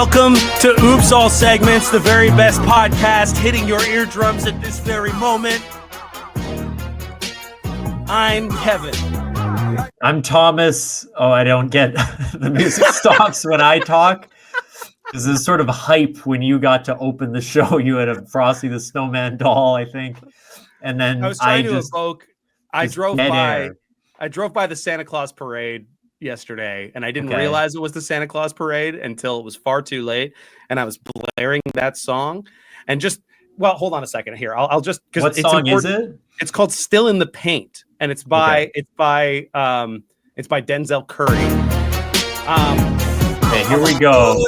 Welcome to Oops All Segments, the very best podcast hitting your eardrums at this very moment. I'm Kevin. I'm Thomas. Oh, I don't get the music stops when I talk. This is sort of hype when you got to open the show. You had a Frosty the Snowman doll, I think. And then I was trying to evoke. I drove by the Santa Claus parade yesterday, and I didn't realize it was the Santa Claus parade until it was far too late, and I was blaring that song. And hold on a second here. I'll just because what song is it? It's called "Still in the Paint," and it's by Denzel Curry. Okay, here we go.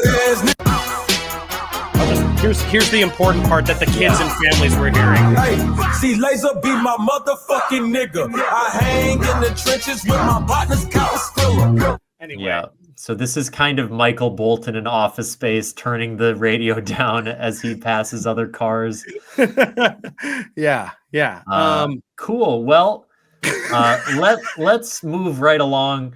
Here's the important part that the kids and families were hearing. Hey, see, Laser be my motherfucking nigga. I hang in the trenches with my partner's cow. Anyway. Yeah. So this is kind of Michael Bolton in Office Space turning the radio down as he passes other cars. Yeah. Cool. Well, let's move right along.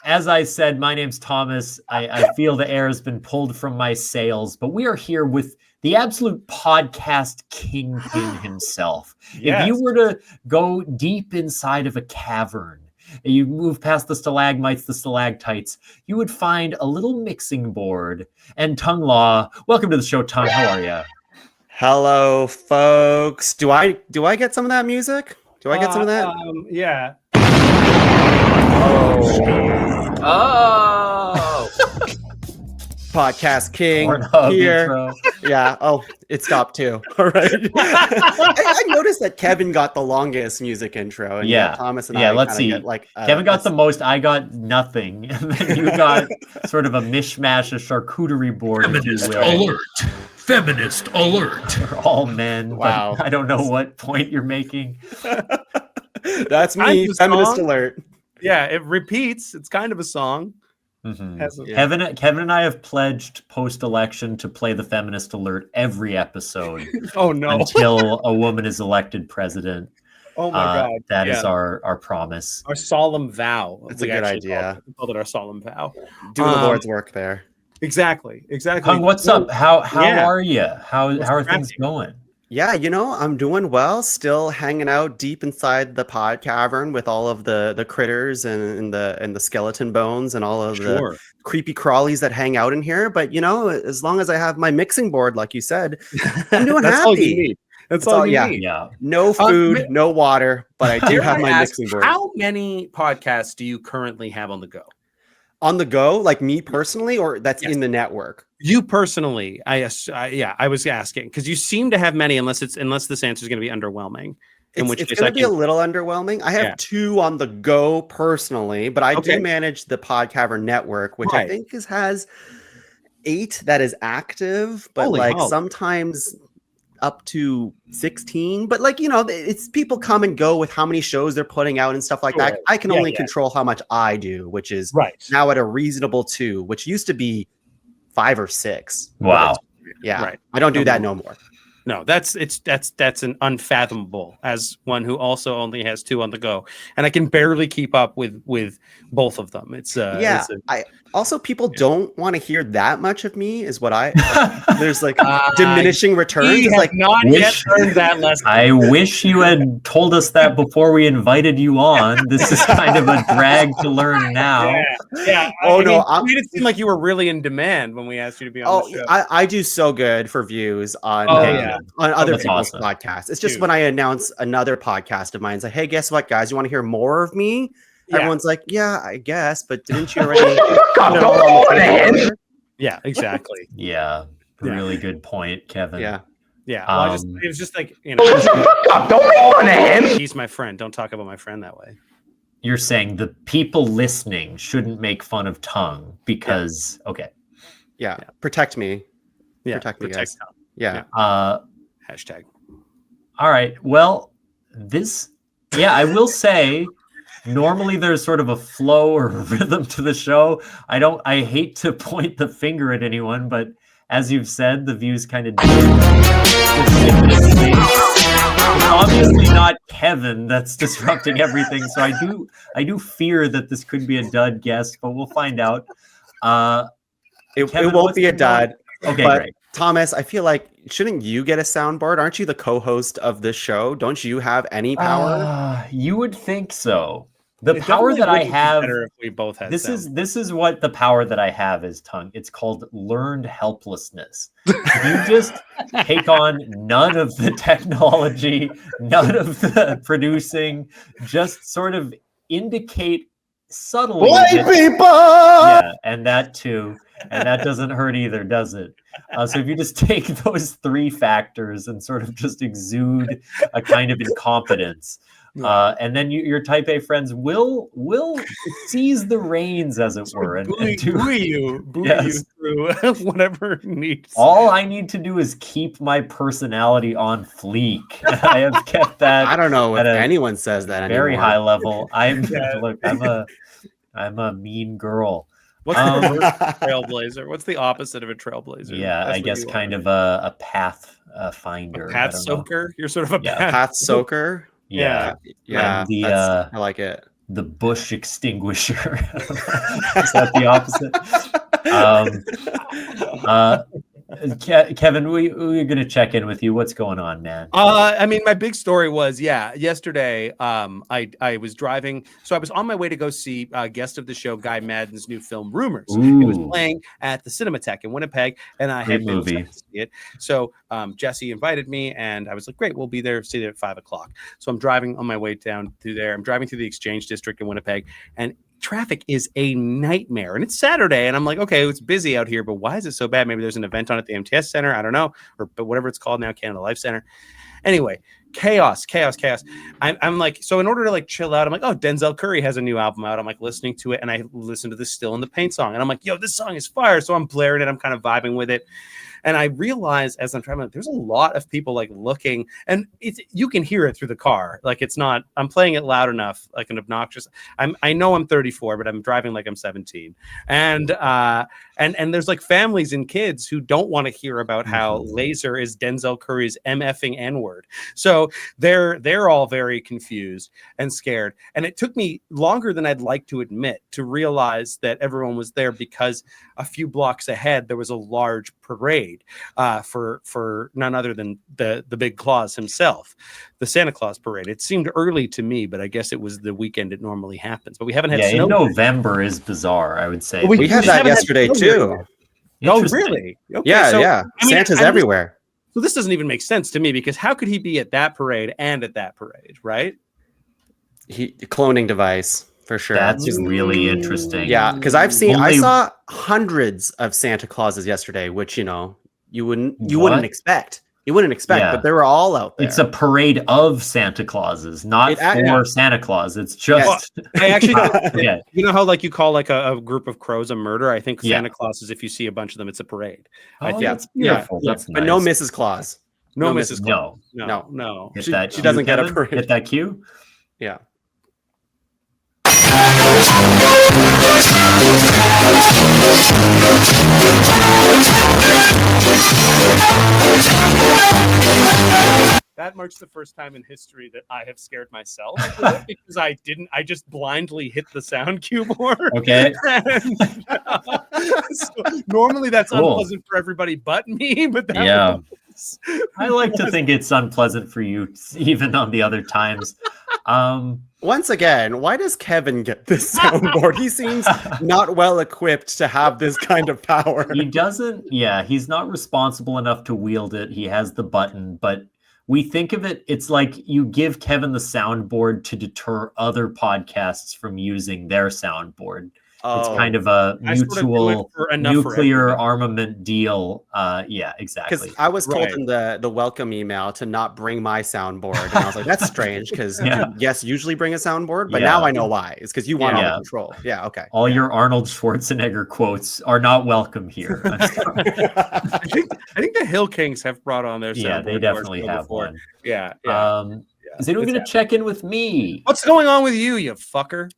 As I said, my name's Thomas. I feel the air has been pulled from my sails, but we are here with the absolute podcast kingpin himself. Yes. If you were to go deep inside of a cavern, you move past the stalagmites, the stalactites, you would find a little mixing board. And Tung Law, welcome to the show, Tung. How are you? Hello, folks. Do I get some of that music? Do I get some of that? Yeah. Oh. Podcast King here. Intro. Yeah. Oh, it stopped too. All right. I noticed that Kevin got the longest music intro. And Thomas and I. Let's see. Kevin got the most. I got nothing. And then you got sort of a mishmash, a charcuterie board. Feminist alert. We're all men. Wow. I don't know what point you're making. That's me. Feminist alert. Yeah, it repeats. It's kind of a song. Mm-hmm. Kevin and I have pledged post-election to play the feminist alert every episode. Oh no! Until a woman is elected president. Oh my God! That is our promise. Our solemn vow. That's a good idea. We called it our solemn vow. Doing the Lord's work there. Exactly. Hung, what's up? How are you? How are things going? Yeah, I'm doing well. Still hanging out deep inside the Podcavern with all of the critters and the skeleton bones and all of the creepy crawlies that hang out in here. But as long as I have my mixing board, like you said, I'm doing That's happy. All you need. That's all you need. Yeah. No food, no water, but I do have my mixing board. How many podcasts do you currently have on the go? On the go, like me personally, or that's in the network? You personally, I was asking because you seem to have many, unless this answer is going to be underwhelming. It's going to be a little underwhelming. I have 2 on the go personally, but I do manage the Podcavern network, which I think has 8 that is active, but sometimes up to 16. But it's people come and go with how many shows they're putting out and stuff like that. I can only control how much I do, which is now at a reasonable 2, which used to be 5 or 6. Wow. I don't do that no more. No, that's an unfathomable as one who also only has 2 on the go, and I can barely keep up with both of them. People don't want to hear that much of me. Is what there's diminishing returns. It's like not yet learned that lesson. I wish you had told us that before we invited you on. This is kind of a drag to learn now. Yeah. You made it seem like you were really in demand when we asked you to be on the show. I do so good for views on other people's podcasts. It's just when I announce another podcast of mine, it's like, hey, guess what, guys? You want to hear more of me? Everyone's like, yeah, I guess, but didn't you already? Yeah, exactly. Yeah, really good point, Kevin. Yeah. Well, it was just like, Don't go on him. He's my friend. Don't talk about my friend that way. You're saying the people listening shouldn't make fun of Tung because protect me. Yeah, protect me, guys. Tung. Yeah. Hashtag. All right. Well, I will say, normally there's sort of a flow or rhythm to the show. I hate to point the finger at anyone, but as you've said, the views kind of It's obviously not Kevin that's disrupting everything, so I do fear that this could be a dud guess, but we'll find out. It Kevin, won't be a dud. Okay, but great. Thomas, I feel like shouldn't you get a soundboard? Aren't you the co-host of this show? Don't you have any power? You would think so. The power that I have, if we both had this is what the power that I have is, Tongue. It's called learned helplessness. You just take on none of the technology, none of the producing, just sort of indicate subtly. White people! Yeah, and that too. And that doesn't hurt either, does it? So if you just take those three factors and sort of just exude a kind of incompetence, and then your type A friends will seize the reins, as it were, and boo you through whatever needs. All I need to do is keep my personality on fleek. I have kept that. I don't know if anyone says that anymore. Very high level. Look, I'm a mean girl. What's the reverse trailblazer? What's the opposite of a trailblazer? Yeah, I guess kind of a path finder. A path soaker? You're sort of a path soaker? Yeah. I like it. The bush extinguisher. Is that the opposite? Kevin, we're going to check in with you. What's going on, man? I mean, my big story was, yesterday I was driving. So I was on my way to go see guest of the show, Guy Madden's new film, Rumors. Ooh. It was playing at the Cinematheque in Winnipeg, and I had been to see it. So Jesse invited me, and I was like, great, we'll be there, see it at 5:00. So I'm driving on my way down through there. I'm driving through the Exchange District in Winnipeg, and traffic is a nightmare, and it's Saturday, and I'm like, okay, it's busy out here, but why is it so bad? Maybe there's an event on at the MTS Center, I don't know, but whatever it's called now, Canada Life Center. Anyway, chaos. I'm like, so in order to like chill out, I'm like, oh, Denzel Curry has a new album out. I'm like listening to it, and I listen to the Still in the Paint song, and I'm like, yo, this song is fire. So I'm blaring it, I'm kind of vibing with it. And I realize as I'm driving, there's a lot of people like looking, and you can hear it through the car. Like it's not, I'm playing it loud enough, like an obnoxious. I know I'm 34, but I'm driving like I'm 17. And there's like families and kids who don't want to hear about how Laser is Denzel Curry's MFing N-word. So they're all very confused and scared. And it took me longer than I'd like to admit to realize that everyone was there, because a few blocks ahead there was a large parade for none other than the Big Claus himself, the Santa Claus parade. It seemed early to me, but I guess it was the weekend it normally happens. But we haven't had snow. In November is bizarre, I would say. We had that yesterday too. Oh, really? Okay, yeah. Santa's everywhere. So this doesn't even make sense to me, because how could he be at that parade and at that parade, right? Cloning device. For sure. That's really interesting. Yeah, because I saw hundreds of Santa Clauses yesterday, which you wouldn't expect. You wouldn't expect, but they were all out there. It's a parade of Santa Clauses, not for Santa Claus. It's just. I actually, you know how like you call like a group of crows a murder? I think Santa Claus is, if you see a bunch of them, it's a parade. That's beautiful. That's nice. But no Mrs. Claus. No Mrs. Claus. No. She doesn't get a parade. Hit that cue. Yeah. That marks the first time in history that I have scared myself, because I just blindly hit the sound cue board. Okay. So normally that's unpleasant for everybody but me, but that was... I like to think it's unpleasant for you even on the other times. Once again, why does Kevin get this soundboard? He seems not well equipped to have this kind of power. He doesn't. Yeah, he's not responsible enough to wield it. He has the button, but we think of it, it's like you give Kevin the soundboard to deter other podcasts from using their soundboard. It's kind of a mutual nuclear armament deal. Yeah, exactly. Because I was told in the welcome email to not bring my soundboard, and I was like, that's strange, because yes, usually bring a soundboard, but now I know why. It's because you want all the control. Yeah, okay. All your Arnold Schwarzenegger quotes are not welcome here. I think the Hill Kings have brought on their soundboard. Yeah, they definitely have one. Yeah. Is anyone going to check in with me? What's going on with you fucker?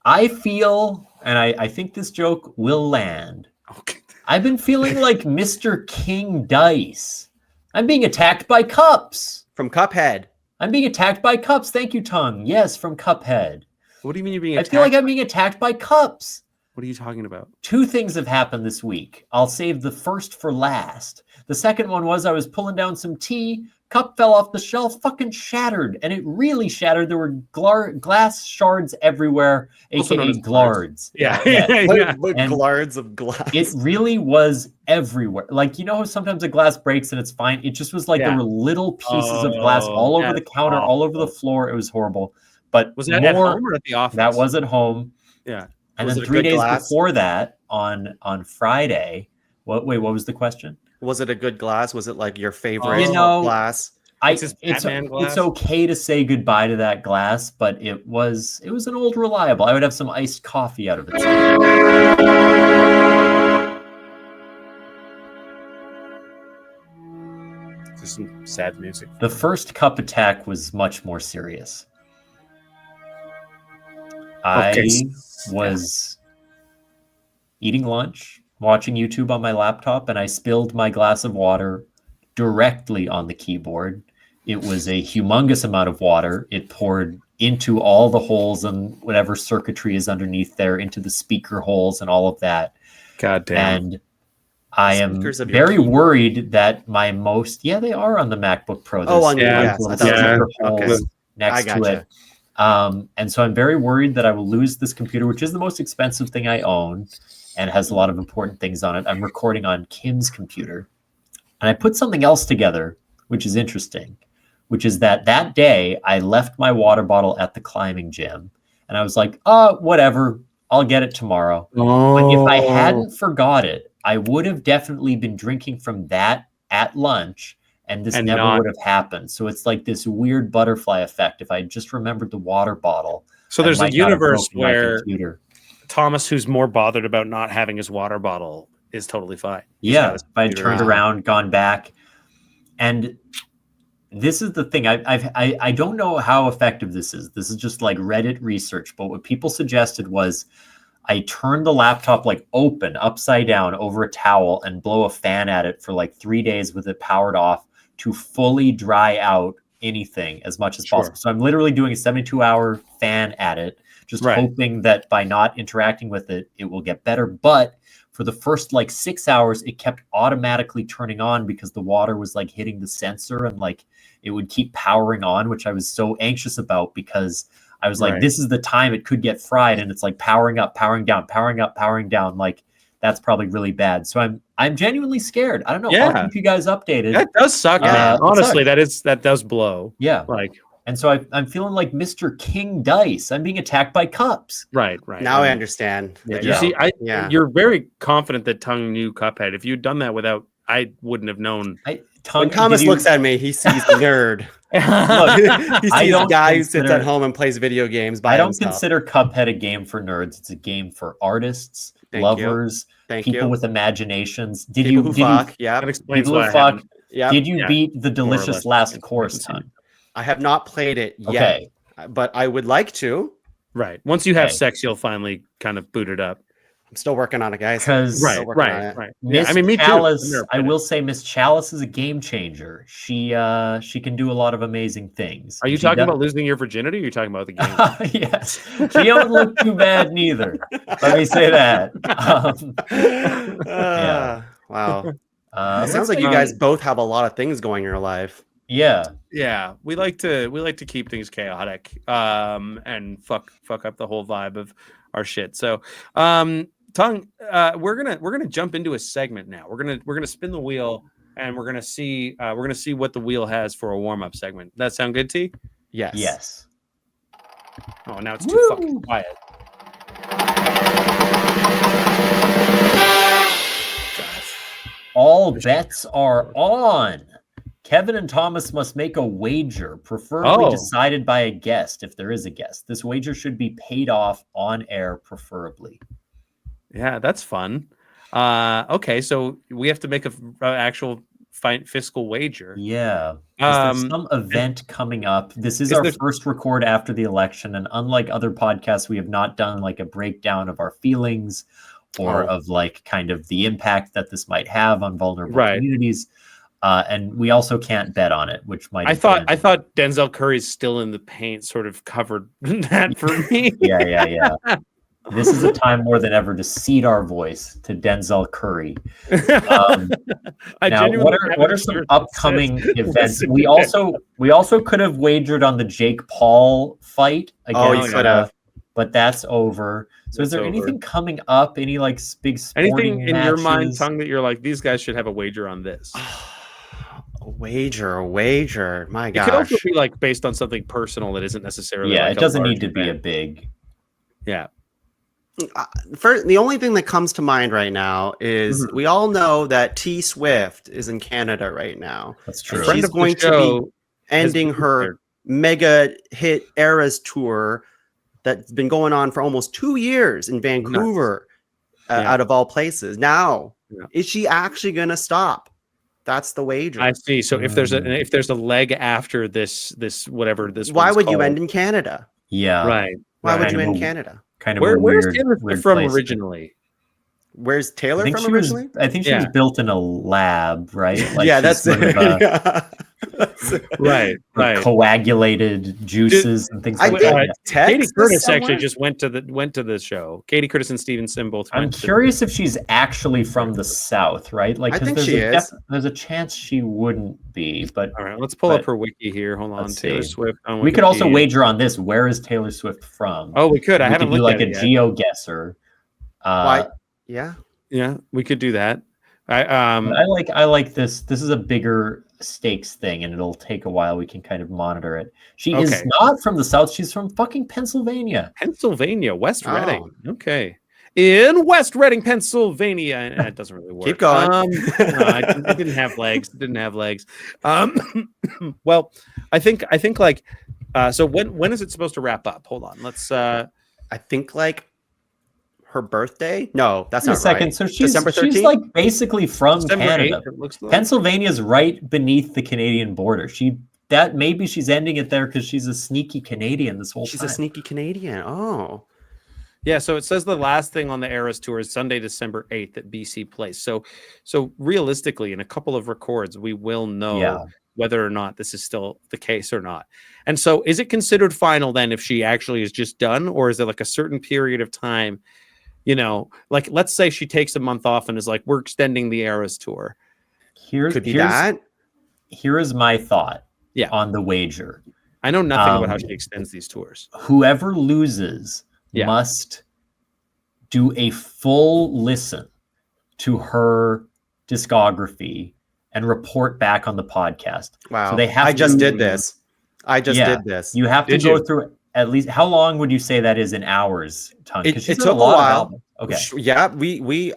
I feel, and I think this joke will land. Okay. I've been feeling like Mr. King Dice. I'm being attacked by cups. From Cuphead. I'm being attacked by cups. Thank you, Tongue. Yes, from Cuphead. What do you mean you're being attacked? I feel like I'm being attacked by cups. What are you talking about? 2 things have happened this week. I'll save the first for last. The second one was I was pulling down some tea, cup fell off the shelf, fucking shattered, and it really shattered. There were glass shards everywhere, aka glards. Yeah. But glards of glass. It really was everywhere. Like, you know how sometimes a glass breaks and it's fine? It just was like there were little pieces of glass all over the counter, all over the floor. It was horrible. But was that at home or at the office? That was at home. Yeah. And then 3 days before that, on Friday, what was the question? Was it a good glass? Was it like your favorite glass? It's okay to say goodbye to that glass, but it was an old reliable. I would have some iced coffee out of it. This is some sad music. The first cup attack was much more serious. I was eating lunch, watching YouTube on my laptop, and I spilled my glass of water directly on the keyboard. It was a humongous amount of water. It poured into all the holes and whatever circuitry is underneath there, into the speaker holes and all of that. God damn. And I am very worried that my they are on the MacBook Pro. Next to it. And so I'm very worried that I will lose this computer, which is the most expensive thing I own and has a lot of important things on it. I'm recording on Kim's computer. And I put something else together, which is interesting, which is that day I left my water bottle at the climbing gym. And I was like, whatever, I'll get it tomorrow. But if I hadn't forgot it, I would have definitely been drinking from that at lunch. And this never would have happened. So it's like this weird butterfly effect. If I just remembered the water bottle. So there's a universe where Thomas, who's more bothered about not having his water bottle, is totally fine. Yeah, if I turned around, gone back. And this is the thing. I don't know how effective this is. This is just like Reddit research. But what people suggested was I turn the laptop like open, upside down, over a towel and blow a fan at it for like 3 days with it powered off to fully dry out anything as much as possible. So I'm literally doing a 72-hour fan at it, just hoping that by not interacting with it, it will get better. But for the first like 6 hours, it kept automatically turning on because the water was like hitting the sensor and like it would keep powering on, which I was so anxious about because I was like, this is the time it could get fried. And it's like powering up, powering down, powering up, powering down. Like that's probably really bad. So I'm genuinely scared. I don't know. I'll keep you guys updated. That does suck, man. Honestly, that does blow. Yeah. And so I'm feeling like Mr. King Dice. I'm being attacked by cups. Right. Now I understand. You see, you're very confident that Tuong knew Cuphead. If you'd done that without, I wouldn't have known. When Thomas looks at me, he sees nerd. Look, he sees a guy who sits at home and plays video games by himself. I don't consider Cuphead a game for nerds. It's a game for artists, lovers, people with imaginations. Did you beat the delicious last course, Tuong? I have not played it yet, but I would like to. Right. Once you have sex, you'll finally kind of boot it up. I'm still working on it, guys. Right. Yeah, I mean, me Chalice, too. I will say Miss Chalice is a game changer. She can do a lot of amazing things. Are you talking about losing your virginity? Or are you talking about the game? Yes. She don't look too bad neither. Let me say that. Wow. It sounds like you guys both have a lot of things going in your life. Yeah. We like to keep things chaotic and fuck up the whole vibe of our shit. So Tuong, we're gonna jump into a segment now. We're gonna spin the wheel and we're gonna see what the wheel has for a warm-up segment. That sound good, T? Yes. Oh, now it's too fucking quiet. All bets are on. Kevin and Thomas must make a wager, preferably decided by a guest, if there is a guest. This wager should be paid off on air, preferably. Yeah, that's fun. Okay, so we have to make an actual fiscal wager. Yeah. There's some event coming up. This is our first record after the election, and unlike other podcasts, we have not done like a breakdown of our feelings or of like kind of the impact that this might have on vulnerable communities. And we also can't bet on it, which might. I thought Denzel Curry's still in the paint sort of covered that for me. Yeah. This is a time more than ever to cede our voice to Denzel Curry. Now, what are some upcoming events? We also could have wagered on the Jake Paul fight against, but that's over. So is there anything coming up? Any like big sporting anything in matches? your mind, Tongue, that you're like, these guys should have a wager on this? A wager. My gosh. It could also be like based on something personal that isn't necessarily. Yeah, like it doesn't need to be a big. Yeah. First, the only thing that comes to mind right now is we all know that T Swift is in Canada right now. That's true. She's going to be ending her mega hit Eras tour that's been going on for almost 2 years in Vancouver, out of all places. Now, is she actually going to stop? That's the wager. I see. So if there's a leg after this whatever this, why would you end in Canada? Yeah, right. Why would you end in Canada? Kind of where's Taylor from originally? Where's Taylor from originally? I think she was built in a lab, right? Like that's it. Right. Coagulated juices and things like that. Katie Curtis actually just went to the show. Katie Curtis and Steven Sim both went. I'm curious if she's actually from the South, right? Like, I think she is. There's a chance she wouldn't be, but all right, let's pull up her wiki here. Hold on, Taylor Swift. We could also wager on this. Where is Taylor Swift from? Oh, we could. I haven't looked like at it a geo-guesser. Yeah, we could do that. I like this. This is a bigger stakes thing, and it'll take a while. We can kind of monitor it. She is not from the South. She's from fucking Pennsylvania. West Reading. Okay. In West Reading, Pennsylvania. It doesn't really work. Keep going. No, it didn't have legs. Well, I think like so when is it supposed to wrap up? Hold on. Let's I think like her birthday? No, that's not second. Right. So she's December 13th? She's like basically from December Canada. 8th, it looks like. Pennsylvania's right beneath the Canadian border. Maybe she's ending it there because she's a sneaky Canadian this whole time. She's a sneaky Canadian. Oh. Yeah, so it says the last thing on the Eras tour is Sunday, December 8th at BC Place. So realistically, in a couple of records, we will know whether or not this is still the case or not. And so is it considered final then if she actually is just done, or is there like a certain period of time? You know, like let's say she takes a month off and is like, we're extending the Eras tour. Here is my thought on the wager. I know nothing about how she extends these tours. Whoever loses must do a full listen to her discography and report back on the podcast. Wow. So they have I just did this. You have to go through at least, how long would you say that is in hours, Tongue? It took a while. Okay. Yeah,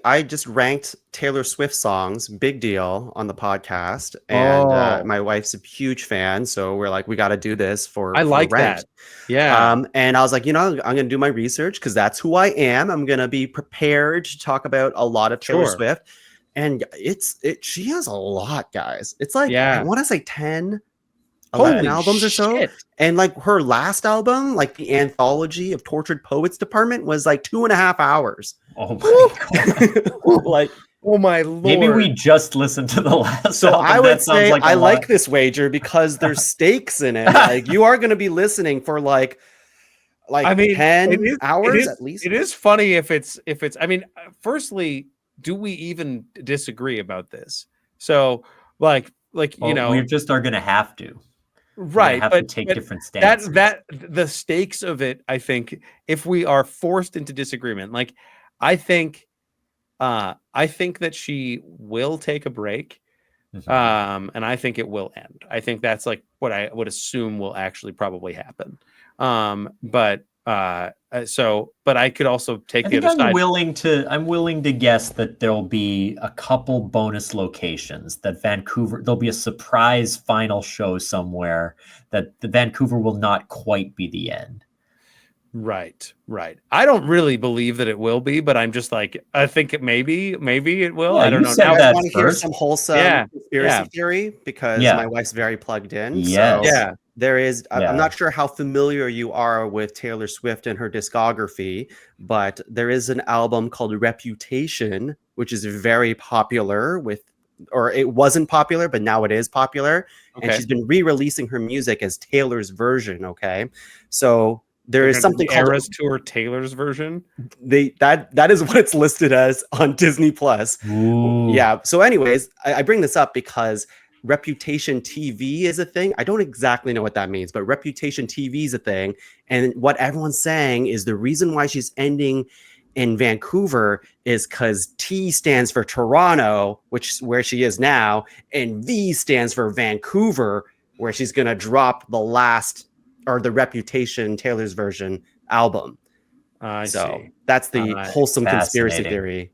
I just ranked Taylor Swift songs, big deal, on the podcast, and my wife's a huge fan, so we're like, we got to do this for. I like that. Yeah. And I was like, I'm going to do my research because that's who I am. I'm going to be prepared to talk about a lot of Taylor Swift, and she has a lot, guys. It's like I want to say 10. 11 albums or so, and like her last album, like the anthology of Tortured Poets Department, was like 2.5 hours. Oh my god! Like, oh my lord! Maybe we just listened to the last. So album. I would say I like this wager because there's stakes in it. Like you are going to be listening for like I mean, 10 hours at least. It is funny if it's. I mean, firstly, do we even disagree about this? So like we just are going to have to. Right, have to take different stances. That the stakes of it, I think, if we are forced into disagreement, like I think that she will take a break, and I think it will end. I think that's like what I would assume will actually probably happen. But I could also take the other side. I'm willing to guess that there'll be a couple bonus locations that there'll be a surprise final show somewhere that the Vancouver will not quite be the end. Right. I don't really believe that it will be, but I'm just like, I think maybe it will. Yeah, I don't know. Now I want to hear some wholesome conspiracy theory because my wife's very plugged in. Yes. So there is, I'm not sure how familiar you are with Taylor Swift and her discography, but there is an album called Reputation, which is very popular or it wasn't popular, but now it is popular. Okay. And she's been re-releasing her music as Taylor's version. Okay. So there is something called Eras Tour Taylor's version. That is what it's listed as on Disney Plus. Yeah. So, anyways, I bring this up because Reputation TV is a thing. I don't exactly know what that means, but Reputation TV is a thing. And what everyone's saying is the reason why she's ending in Vancouver is because T stands for Toronto, which is where she is now, and V stands for Vancouver, where she's going to drop the Reputation Taylor's version album. I see. That's the wholesome conspiracy theory.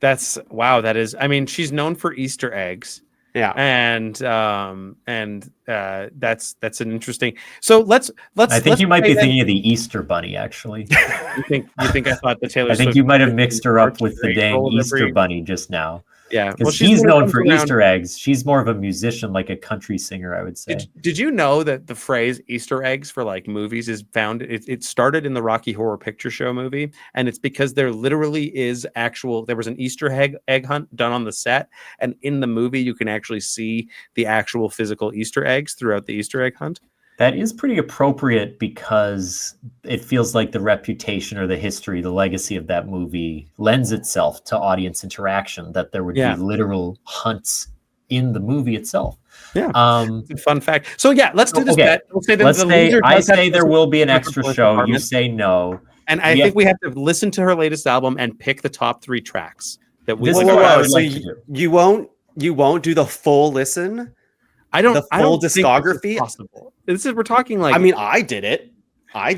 That is, I mean, she's known for Easter eggs. Yeah. And that's an interesting. So let's I think you might be thinking of the Easter Bunny, actually. You think I thought the Taylor I think Swift you might have mixed her up with the dang Easter Bunny just now. Yeah. Because she's known for Easter eggs. She's more of a musician, like a country singer, I would say. Did you know that the phrase Easter eggs for like movies is found? It started in the Rocky Horror Picture Show movie, and it's because there literally is there was an Easter egg hunt done on the set, and in the movie you can actually see the actual physical Easter eggs throughout the Easter egg hunt. That is pretty appropriate because it feels like the reputation or the history, the legacy of that movie lends itself to audience interaction, that there would be literal hunts in the movie itself. Yeah. Fun fact. So yeah, let's do this bet. We'll say I say there will be an extra show. You say no. And I think we have to listen to her latest album and pick the top 3 tracks that we would like to do. You won't do the full listen? I don't discography. Think possible. We're talking like. I mean, I did it. How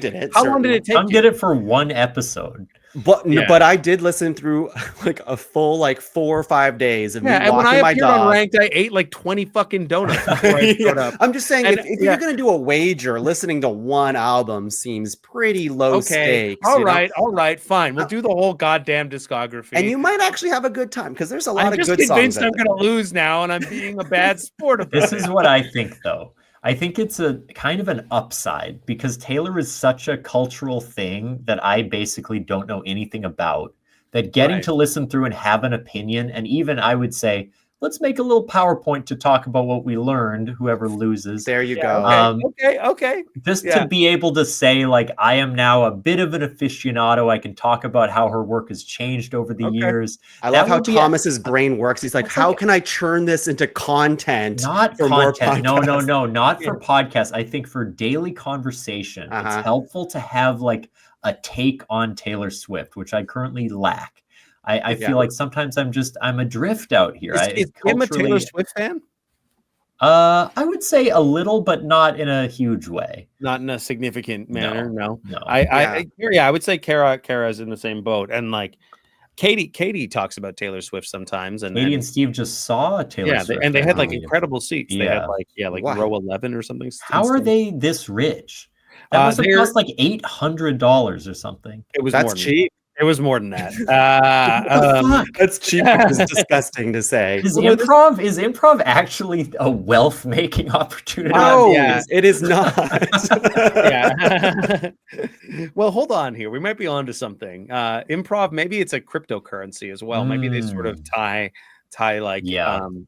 long did it take? I did it for one episode. But I did listen through like a full 4 or 5 days of me walking when I my appeared dog. on Ranked, I ate like 20 fucking donuts before I showed up. I'm just saying, if you're gonna do a wager, listening to one album seems pretty low stakes. All right, fine. We'll do the whole goddamn discography, and you might actually have a good time because there's a lot of good songs. I'm just convinced I'm gonna lose now, and I'm being a bad sport about This is what I think, though. I think it's a kind of an upside because Taylor is such a cultural thing that I basically don't know anything about, that getting to listen through and have an opinion, and even I would say, let's make a little PowerPoint to talk about what we learned, whoever loses. There you go. Okay. Just to be able to say, like, I am now a bit of an aficionado. I can talk about how her work has changed over the years. I love how Thomas's brain works. He's like, how can I churn this into content? Not for content. No, not for podcasts. I think for daily conversation, it's helpful to have like a take on Taylor Swift, which I currently lack. I feel like sometimes I'm adrift out here. Is Kim a Taylor Swift fan? I would say a little, but not in a huge way. Not in a significant manner. No. I would say Kara's in the same boat, and like Katie talks about Taylor Swift sometimes, and Katie and Steve just saw Taylor Swift, and they had like incredible seats. They had row 11 or something. How are they this rich? That must have cost like $800 or something. That's cheap. It was more than that. That's cheap. It's disgusting to say. Is improv actually a wealth making opportunity? No, it is not. Well, hold on here. We might be onto something. Improv, maybe it's a cryptocurrency as well. Maybe they sort of tie like Well,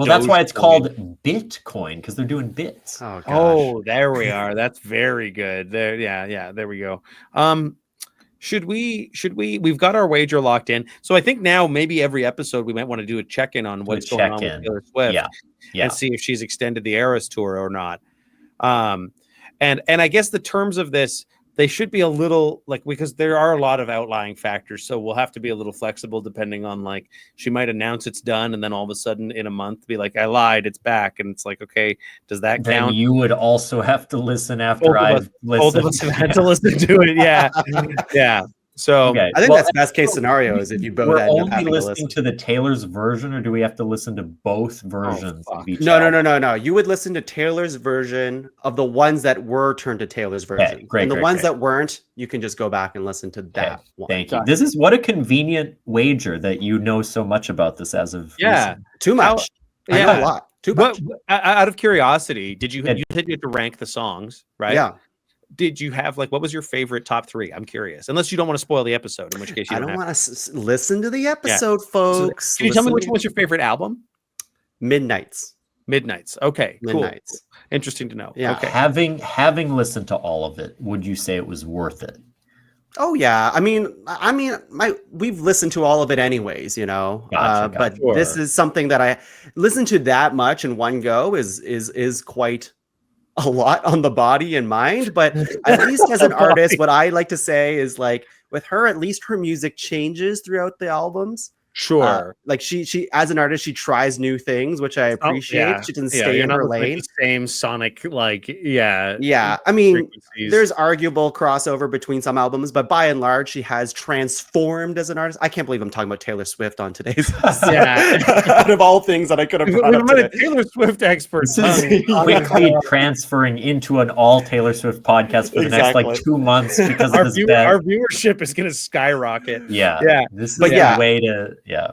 that's why it's called Bitcoin, because they're doing bits. Oh, gosh. Oh, there we are. That's very good. There, there we go. Should we've got our wager locked in. So I think now maybe every episode we might want to do a check-in on what's going on with Taylor Swift and see if she's extended the Eras tour or not. And I guess the terms of this, they should be a little because there are a lot of outlying factors. So we'll have to be a little flexible depending on she might announce it's done and then all of a sudden in a month be like, I lied, it's back. And it's like, okay, does that then count? You would also have to listen after I've listened. Both of us have had to listen to it. Yeah. Yeah. So I think that's best case scenario is if you both end up having listening to the Taylor's version, or do we have to listen to both versions of each album? No. You would listen to Taylor's version of the ones that were turned to Taylor's version. Okay, great, and the ones that weren't, you can just go back and listen to that one. Thank you. This is what a convenient wager that you know so much about this as of recent. Too much. I know a lot. Too much. Out of curiosity, you said you had to rank the songs, right? Yeah. Did you have what was your favorite top 3? I'm curious. Unless you don't want to spoil the episode, in which case I don't want to listen to the episode, folks. So, can you tell me which one was your favorite album? Midnights. Okay, Midnights. Cool. Interesting to know. Yeah. Okay. Having listened to all of it, would you say it was worth it? Oh yeah, I mean, we've listened to all of it anyways, you know. Gotcha, but sure. this is something that I listened to that much in one go is quite a lot on the body and mind. But at least as an artist, what I like to say is like with her, at least her music changes throughout the albums. Sure. Like she as an artist, she tries new things, which I appreciate. She doesn't stay in her lane. The same sonic, Yeah. I mean, there's arguable crossover between some albums, but by and large, she has transformed as an artist. I can't believe I'm talking about Taylor Swift on today's out of all things that I could have brought up a Taylor Swift expert. This is quickly transferring into an all Taylor Swift podcast for the next like 2 months because of this bet. Our viewership is going to skyrocket. Yeah. This is a way to. Yeah.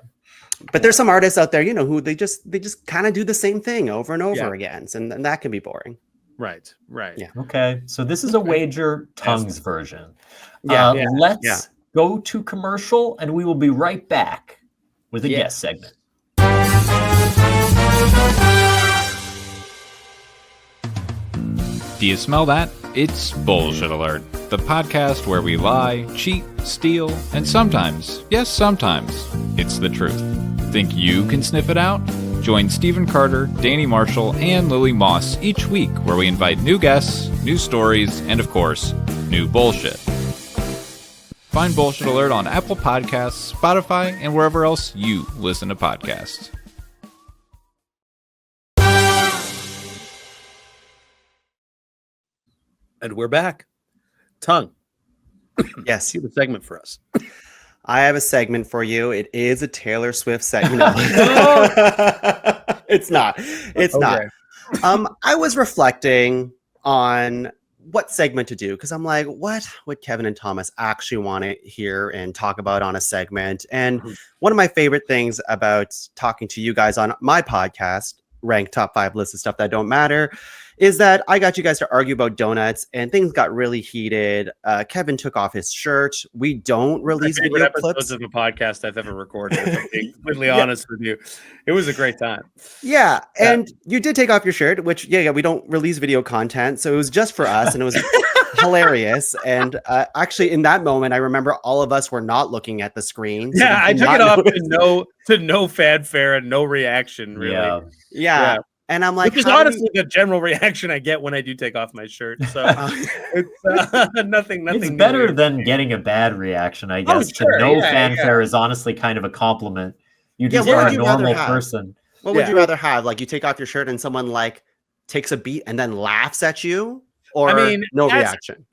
But there's some artists out there, you know, who they just kind of do the same thing over and over again. And that can be boring. Right. Yeah. Okay. So this is a wager tongues version. Let's go to commercial and we will be right back with a guest segment. Do you smell that? It's Bullshit Alert, the podcast where we lie, cheat, steal, and sometimes, yes, sometimes, it's the truth. Think you can sniff it out? Join Stephen Carter, Danny Marshall, and Lily Moss each week where we invite new guests, new stories, and of course, new bullshit. Find Bullshit Alert on Apple Podcasts, Spotify, and wherever else you listen to podcasts. And we're back. Tongue. Yes. You have a segment for us. I have a segment for you. It is a Taylor Swift segment. It's not. It's not. I was reflecting on what segment to do because I'm like, what would Kevin and Thomas actually want to hear and talk about on a segment? And one of my favorite things about talking to you guys on my podcast, Rank Top 5 List of Stuff That Don't Matter, is that I got you guys to argue about donuts and things got really heated. Kevin took off his shirt. We don't release video clips of a podcast I've ever recorded. If I'm being completely honest with you, it was a great time. Yeah, and you did take off your shirt, which we don't release video content, so it was just for us, and it was hilarious. And actually, in that moment, I remember all of us were not looking at the screen. So I took it off to no fanfare and no reaction. Really, yeah. And I'm like, which is honestly the general reaction I get when I do take off my shirt. So it's nothing. It's better than getting a bad reaction, I guess. No fanfare is honestly kind of a compliment. You just are a normal person. What would you rather have? Like you take off your shirt and someone like takes a beat and then laughs at you, or no reaction?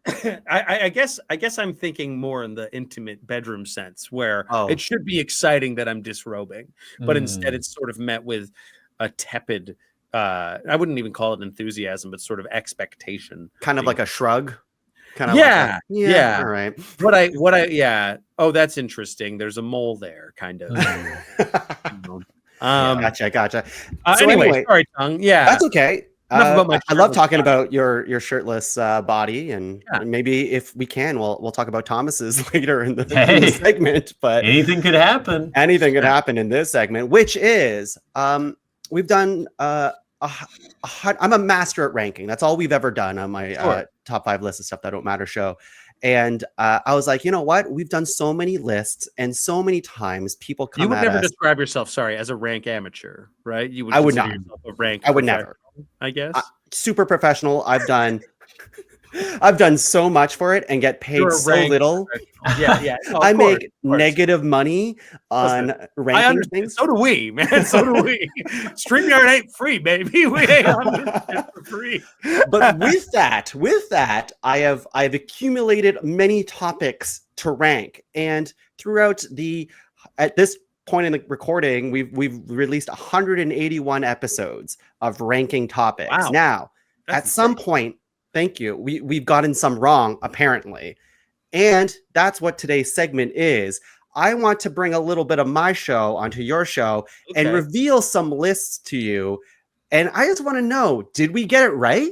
I guess I'm thinking more in the intimate bedroom sense, where it should be exciting that I'm disrobing, but instead it's sort of met with a tepid. I wouldn't even call it enthusiasm, but sort of expectation. Kind of like a shrug. Kind of yeah. All right. Oh, that's interesting. There's a mole there, kind of. Gotcha. So anyway, sorry, Tongue. Yeah, that's okay. I love talking about your shirtless body, and maybe if we can, we'll talk about Thomas's later in the segment. But anything could happen. Anything could happen in this segment, which is we've done. I'm a master at ranking. That's all we've ever done on my top 5 list of stuff that don't matter show. And I was like, you know what? We've done so many lists, and so many times people come. You would at never us. describe yourself, as a rank amateur, right? You would. I would not. A rank. I would never. I guess. Super professional. I've done so much for it and get paid so little. Yeah. No, I make negative money on ranking things. So do we, man. So do we. StreamYard ain't free, baby. We ain't on this shit for free. But with that, I have accumulated many topics to rank, and throughout at this point in the recording, we've released 181 episodes of ranking topics. Wow. Now, at some point. Thank you. We've gotten some wrong, apparently. And that's what today's segment is. I want to bring a little bit of my show onto your show and reveal some lists to you. And I just want to know, did we get it right?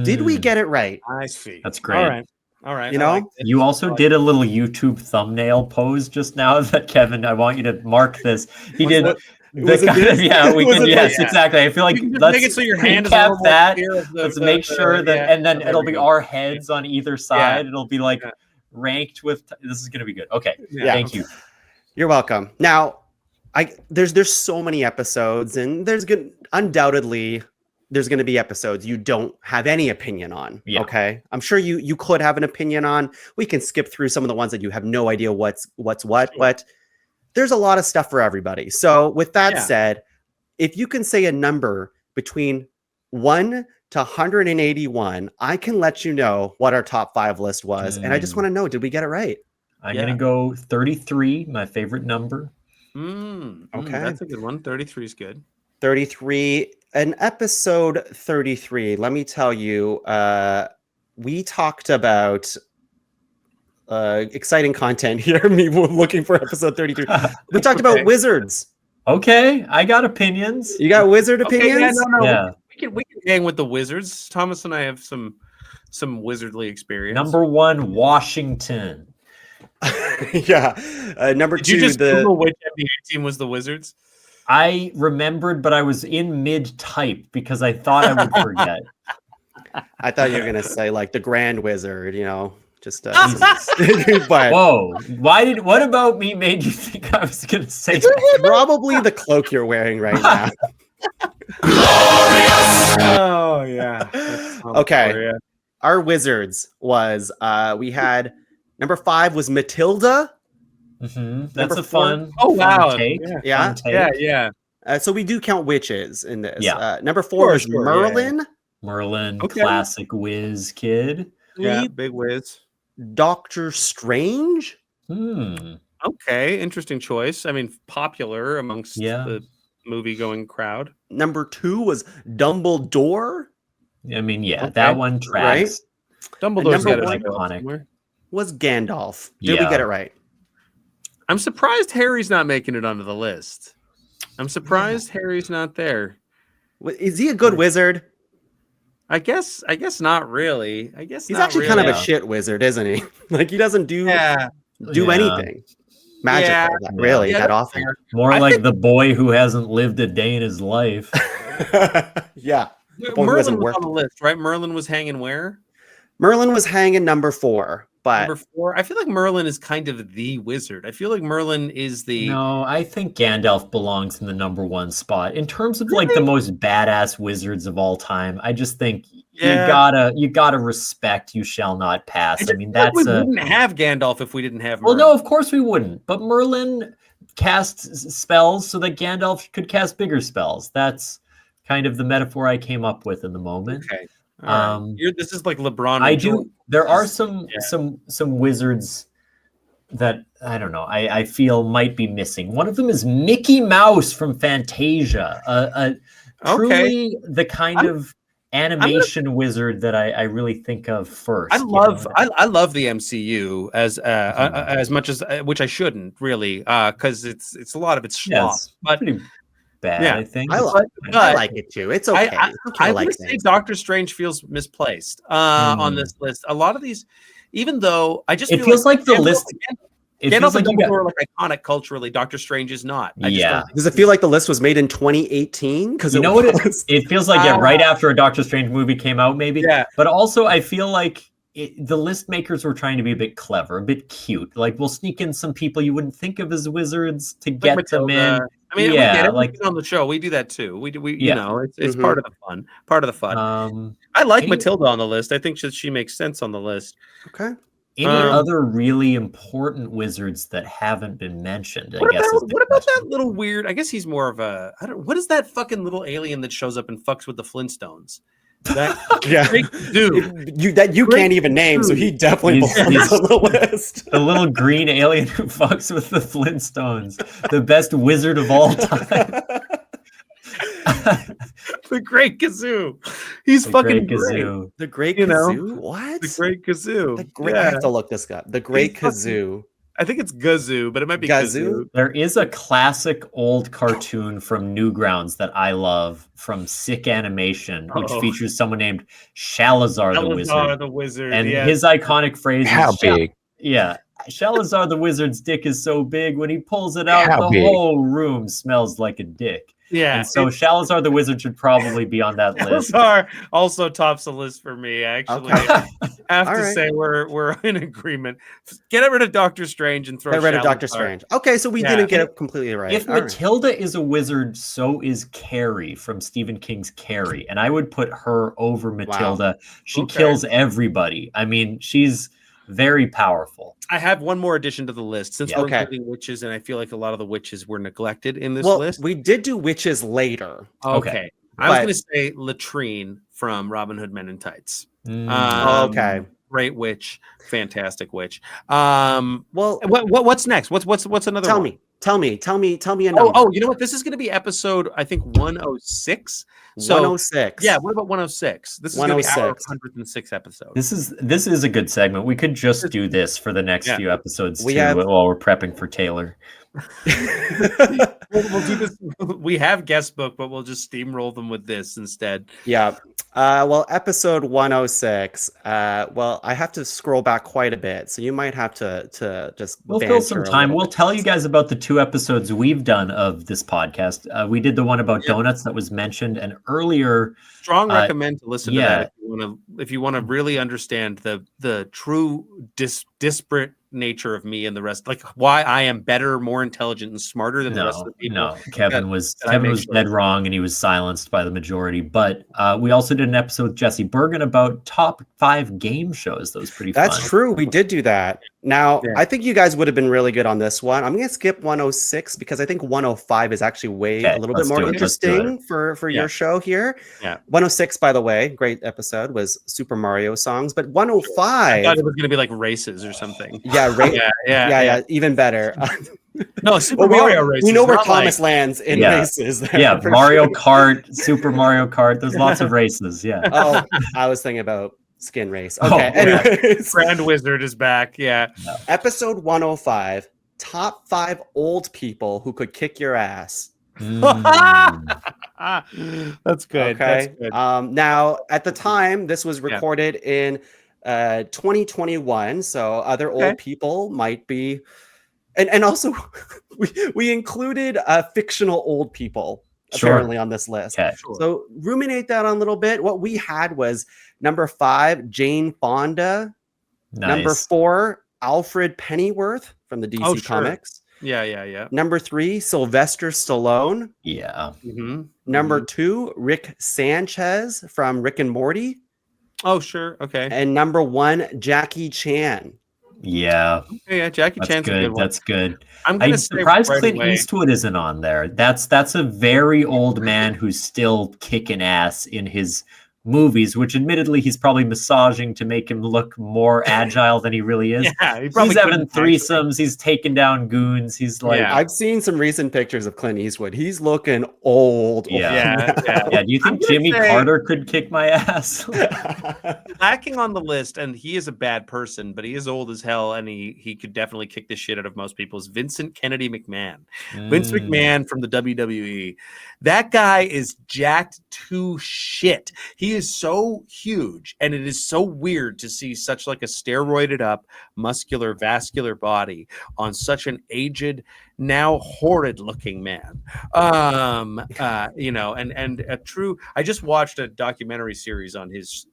Did we get it right? I see. That's great. All right. You know, you also did a little YouTube thumbnail pose just now that Kevin, I want you to mark this. He did Yeah, we can. Yes, exactly. I feel like let's make it so your hand is recap that. Let's make sure that, and then it'll be our heads on either side. It'll be like ranked with. This is gonna be good. Okay. Thank you. You're welcome. Now, there's so many episodes, and undoubtedly there's going to be episodes you don't have any opinion on. Yeah. Okay. I'm sure you could have an opinion on. We can skip through some of the ones that you have no idea what's what, but there's a lot of stuff for everybody. So with that said, if you can say a number between 1 to 181, I can let you know what our top 5 list was. And I just want to know, did we get it right? I'm going to go 33, my favorite number. Okay. That's a good one. 33 is good. 33. An episode 33, let me tell you, we talked about exciting content here. Me looking for episode 33. We talked about wizards. Okay, I got opinions. You got wizard opinions? Yeah. We can hang with the wizards. Thomas and I have some wizardly experience. Number 1, Washington. Number 2, Did you just Google which NBA team was the Wizards? I remembered, but I was in mid-type because I thought I would forget. I thought you were going to say like the Grand Wizard, just but whoa, what about me made you think I was going to say that? Probably the cloak you're wearing right now. Oh yeah. Okay. Glorious. Our wizards was we had number 5 was Matilda. That's a fun. Oh wow! Take. Yeah. So we do count witches in this. Yeah. Number 4 is Merlin. Yeah. Merlin, classic whiz kid. Yeah, big whiz. Doctor Strange. Okay, interesting choice. I mean, popular amongst the movie-going crowd. Number 2 was Dumbledore. I mean, that one tracks. Right? Dumbledore's got iconic. Was Gandalf. Did we get it right? I'm surprised Harry's not making it onto the list. I'm surprised Harry's not there. Is he a good wizard? I guess not really. I guess he's actually kind of a shit wizard, isn't he? Like he doesn't do anything magical that often. More like the boy who hasn't lived a day in his life. Merlin was on the list, right? Merlin was hanging where? Merlin was hanging number 4. But number 4, I feel like Merlin is kind of the wizard. I feel like Merlin is the. No, I think Gandalf belongs in the number 1 spot in terms of like the most badass wizards of all time. I just think you gotta respect. You shall not pass. I mean, that's we wouldn't have Gandalf if we didn't have Merlin. Merlin. Well, no, of course we wouldn't. But Merlin casts spells so that Gandalf could cast bigger spells. That's kind of the metaphor I came up with in the moment. Okay. This is like LeBron. I do. There are some wizards that I don't know. I feel might be missing. One of them is Mickey Mouse from Fantasia. Truly the kind of animation wizard that I really think of first. I love the MCU as much as which I shouldn't really because it's a lot of it's schlock. But pretty bad, I think. I like it too. It's okay. I would say Doctor Strange feels misplaced on this list. A lot of these, even though I just it feels like the list. Gandalf and Dumbledore are like iconic culturally. Doctor Strange is not. Does it feel like the list was made in 2018? Because it feels like right after a Doctor Strange movie came out, maybe. Yeah. But also, I feel like the list makers were trying to be a bit clever, a bit cute. Like we'll sneak in some people you wouldn't think of as wizards to get them in. I mean, we get it. Like on the show, we do that too. We you know, it's part of the fun. Part of the fun. I like Matilda on the list. I think she makes sense on the list. Okay. Any other really important wizards that haven't been mentioned? What about that little weird? I guess he's more of a. What is that fucking little alien that shows up and fucks with the Flintstones? That dude you can't even name, so he definitely belongs on the list. The little green alien who fucks with the Flintstones, the best wizard of all time. The Great Kazoo. He's fucking great. The Great Kazoo? What? The Great Kazoo. I have to look this up. The Great Kazoo. I think it's Gazoo, but it might be Kazoo. There is a classic old cartoon from Newgrounds that I love from Sick Animation, which features someone named Shalazar the Wizard. The Wizard. And his iconic phrase How big? Shalazar the wizard's dick is so big when he pulls it out, whole room smells like a dick. Yeah. And so Shalazar the wizard should probably be on that list. Shalazar also tops the list for me, actually. Okay. I have to say we're in agreement. Get rid of Doctor Strange and throw rid of Shalazar. Doctor Strange. Okay, so we didn't get it completely right. If Matilda is a wizard, so is Carrie from Stephen King's Carrie. And I would put her over Matilda. Wow. She kills everybody. I mean, she's very powerful. I have one more addition to the list since we're including witches, and I feel like a lot of the witches were neglected in this list. We did do witches later. Okay. I was going to say Latrine from Robin Hood Men in Tights. Okay. Great witch, fantastic witch. What's next? What's another? Tell me a number. Oh, you know what? This is going to be episode, I think, 106. So, 106. Yeah, what about 106? This is going to be our 106th episode. This is a good segment. We could just do this for the next few episodes while we're prepping for Taylor. We'll do this. We have guest book, but we'll just steamroll them with this instead. Yeah. Well, episode 106. Well, I have to scroll back quite a bit, so you might have to just. We'll fill some time. We'll tell you guys about the 2 episodes we've done of this podcast. We did the one about donuts that was mentioned, and earlier. Strong recommend to listen to that if you want to really understand the true disparate nature of me and the rest, like why I am better, more intelligent, and smarter than the rest of the people. No, Kevin was dead wrong, and he was silenced by the majority. But we also did an episode with Jesse Bergen about top 5 game shows. That was pretty fun. That's true. We did do that. Now, I think you guys would have been really good on this one. I'm going to skip 106 because I think 105 is actually a little bit more interesting for your show here. Yeah. 106, by the way, great episode, was Super Mario songs. But 105, I thought it was going to be like races or something. Yeah, even better. No, Super Mario races. We know where Thomas lands in races. Mario Kart, Super Mario Kart. There's lots of races. Yeah. Oh, I was thinking about skin race. Okay. Anyways. Grand Wizard is back. Yeah. No. Episode 105, top 5 old people who could kick your ass. That's good. Okay. That's good. Now, at the time, this was recorded in 2021, so other old people might be, and also we included fictional old people apparently on this list. So ruminate that on a little bit. What we had was number 5, Jane Fonda. Nice. Number 4, Alfred Pennyworth from the DC Comics. Yeah. Number 3, Sylvester Stallone. Yeah. Mm-hmm. Number 2, Rick Sanchez from Rick and Morty. Oh, sure. Okay. And number 1, Jackie Chan. Yeah. Yeah, Jackie Chan's a good one. That's good. I'm surprised Clint Eastwood isn't on there. That's a very old man who's still kicking ass in his movies, which admittedly he's probably massaging to make him look more agile than he really is. Yeah, he's having threesomes. He's taking down goons. He's like, I've seen some recent pictures of Clint Eastwood. He's looking old. Yeah. Do you think Jimmy Carter could kick my ass? Lacking on the list, and he is a bad person, but he is old as hell, and he could definitely kick the shit out of most people. Is Vincent Kennedy McMahon. Vince McMahon from the WWE. That guy is jacked to shit. He is so huge, and it is so weird to see such like a steroided up, muscular, vascular body on such an aged, now horrid looking man. And a true. I just watched a documentary series on his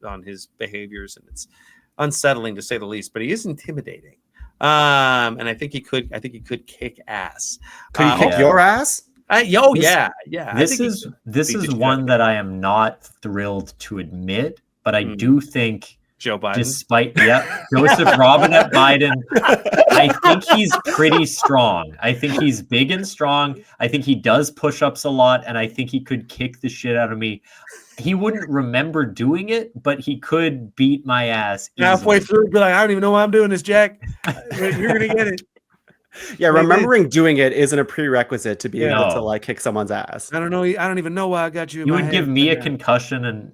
behaviors, and it's unsettling to say the least. But he is intimidating, and I think he could kick ass. Could he kick your ass? Yeah. This is one that I am not thrilled to admit, but I do think Joe Biden, despite Joseph Robinette Biden, I think he's pretty strong. I think he's big and strong. I think he does push-ups a lot, and I think he could kick the shit out of me. He wouldn't remember doing it, but he could beat my ass easily. Halfway through, be like, I don't even know why I'm doing this, Jack. You're gonna get it. Yeah, remembering doing it isn't a prerequisite to be able to like kick someone's ass. I don't know. I don't even know why I got you. You would give me a concussion, and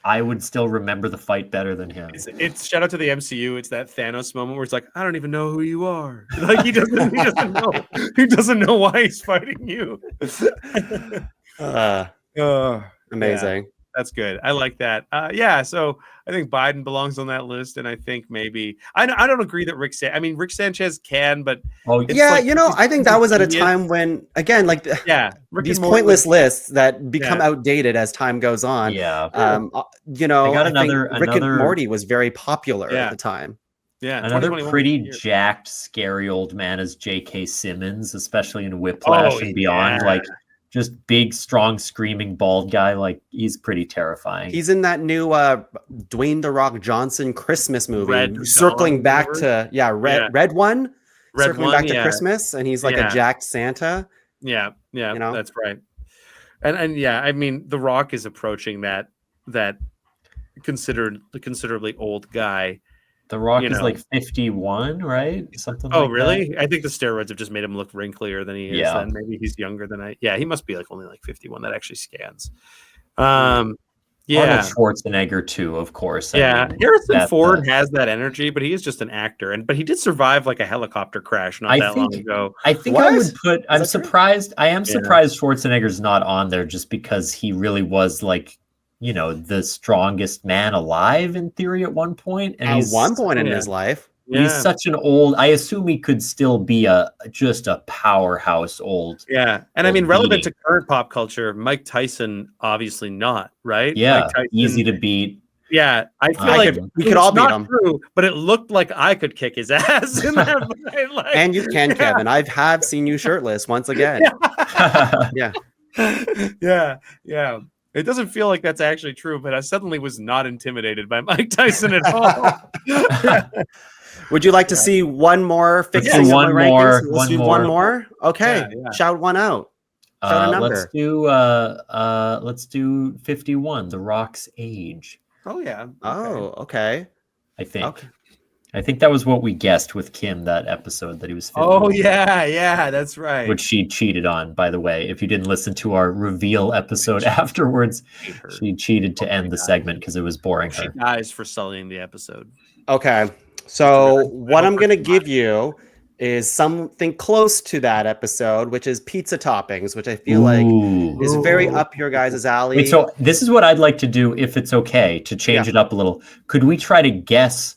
I would still remember the fight better than him. It's shout out to the MCU. It's that Thanos moment where it's like, I don't even know who you are. Like he doesn't know. He doesn't know why he's fighting you. Amazing. That's good. I like that. Yeah. So I think Biden belongs on that list, and I think maybe I don't agree that Rick Sanchez can, but I think that was at a time when, again, like these pointless lists that become outdated as time goes on. Yeah. I think Rick and Morty was very popular at the time. Yeah, another pretty jacked, scary old man is J.K. Simmons, especially in Whiplash and beyond. Like, just big, strong, screaming, bald guy. Like, he's pretty terrifying. He's in that new Dwayne "The Rock" Johnson Christmas movie, circling back to Red One, circling back to Christmas, and he's like a jacked Santa. Yeah, that's right. And yeah, I mean, The Rock is approaching that considerably old guy. The Rock is like 51, right? Something like that. Oh, really? I think the steroids have just made him look wrinklier than he is. Yeah. And maybe he's younger than he must be like only like 51. That actually scans. Arnold Schwarzenegger too, of course. Harrison Ford has that energy, but he is just an actor. But he did survive like a helicopter crash long ago. I think I would put. I'm surprised. I am surprised Schwarzenegger's not on there, just because he really was like, the strongest man alive in theory at one point. And at one point in his life. Yeah. He's such an old, I assume he could still be just a powerhouse old. Yeah. And I mean, relevant to current pop culture, Mike Tyson, obviously not, right? Yeah. Mike Tyson, easy to beat. Yeah. I feel like we could all beat him. True, but it looked like I could kick his ass in that fight. And you can, Kevin. I have seen you shirtless once again. Yeah. It doesn't feel like that's actually true, but I suddenly was not intimidated by Mike Tyson at all. Would you like to see one more fixing one more? Let's do one more. Okay, shout one out. Shout a number. Let's do 51. The Rock's age. Oh yeah. Okay. Oh, okay. I think. Okay. I think that was what we guessed with Kim, that episode that he was 51. Oh, yeah, that's right. Which she cheated on, by the way. If you didn't listen to our reveal episode afterwards, she cheated to end the segment because it was boring her. She dies for sullying the episode. Okay, so what I'm going to give you is something close to that episode, which is pizza toppings, which I feel like is very up your guys' alley. Wait, so this is what I'd like to do, if it's okay, to change it up a little. Could we try to guess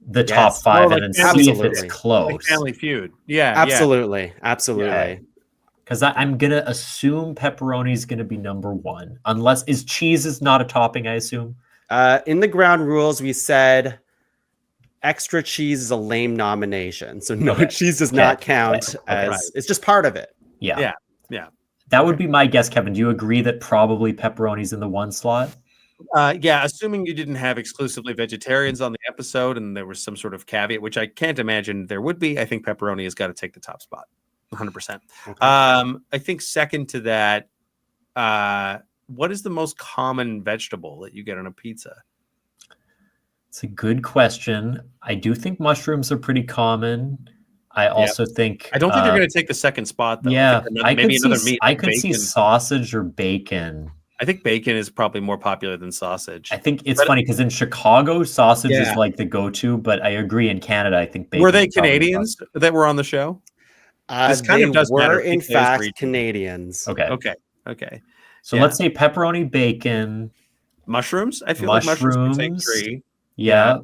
the top 5 and then see if it's close? Like Family Feud. Yeah. Absolutely. Because I'm going to assume pepperoni is going to be number 1. Unless, cheese is not a topping, I assume? In the ground rules, we said extra cheese is a lame nomination. So cheese does not count as, it's just part of it. Yeah. That would be my guess, Kevin. Do you agree that probably pepperoni's in the 1 slot? Assuming you didn't have exclusively vegetarians on the episode and there was some sort of caveat, which I can't imagine there would be, I think pepperoni has got to take the top spot, 100%. Okay. I think second to that, what is the most common vegetable that you get on a pizza? It's a good question. I do think mushrooms are pretty common. I also think... I don't think they're going to take the second spot, though. Yeah, I could see sausage or bacon. I think bacon is probably more popular than sausage. I think it's funny because in Chicago, sausage is like the go-to, but I agree in Canada, I think bacon. Were they Canadians that were on the show? They were, in fact, Canadians. Okay. So Yeah. let's say pepperoni, bacon, mushrooms. I feel like mushrooms would take 3. Yeah.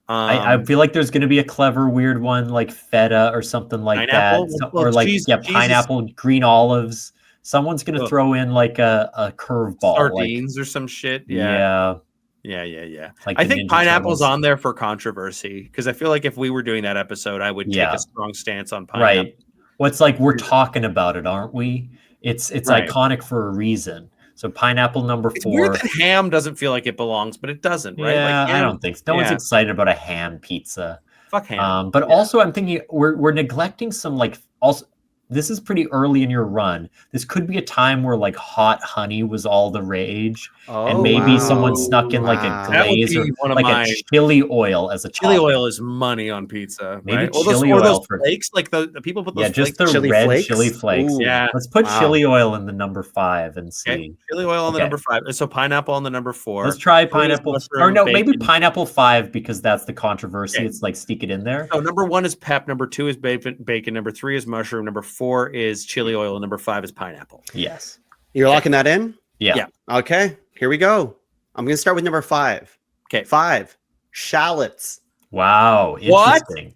I feel like there's going to be a clever, weird one like feta or something like pineapple? that, or like pineapple, green olives. Someone's going to throw in like a curveball, sardines or some shit. Yeah. Like I think pineapple's on there for controversy because I feel like if we were doing that episode, I would take a strong stance on pineapple. Right. Well, it's like we're talking about it, aren't we? It's iconic for a reason. So pineapple number 4. It's weird that ham doesn't feel like it belongs, but it doesn't, right? Yeah, like ham, I don't think so. No one's excited about a ham pizza. Fuck ham. But also I'm thinking we're neglecting some also. This is pretty early in your run. This could be a time where like hot honey was all the rage, and maybe someone snuck in like a glaze or like a chili oil as a chili oil is money on pizza. Maybe chili oil those flakes, like the people put those just the chili red flakes? Chili flakes. Ooh, yeah, let's put chili oil in the number 5 and see. Okay. Chili oil on the number 5. So pineapple on the number 4. Let's try pineapple. Or no, maybe pineapple 5 because that's the controversy. Okay. It's like stick it in there. So number 1 is pep. Number 2 is bacon. Number 3 is mushroom. Number 4 is chili oil, and number 5 is pineapple. Yes. You're locking that in? Yeah. Okay. Here we go. I'm going to start with number 5. Okay. 5, shallots. Wow. Interesting.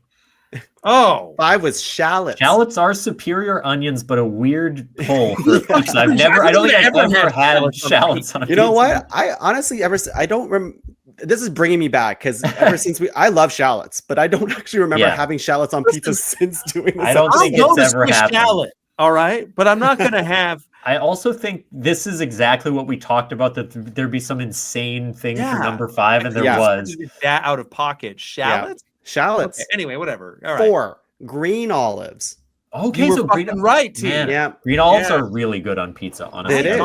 Oh, 5 was shallots. Shallots are superior onions, but a weird pull for pizza. I don't think I've ever had shallots on a pizza. You know what? I honestly I don't remember. This is bringing me back because ever since I love shallots, but I don't actually remember having shallots on pizza since doing this. I don't think it's ever happened. Shallot, all right, but I'm not going to have. I also think this is exactly what we talked about, that there'd be some insane thing for number 5, and there was. That out of pocket. Shallots? Yeah. Shallots. Okay, anyway, whatever. All right. 4, green olives. Okay, so green right, team. Yeah. Green olives are really good on pizza, honestly. It is.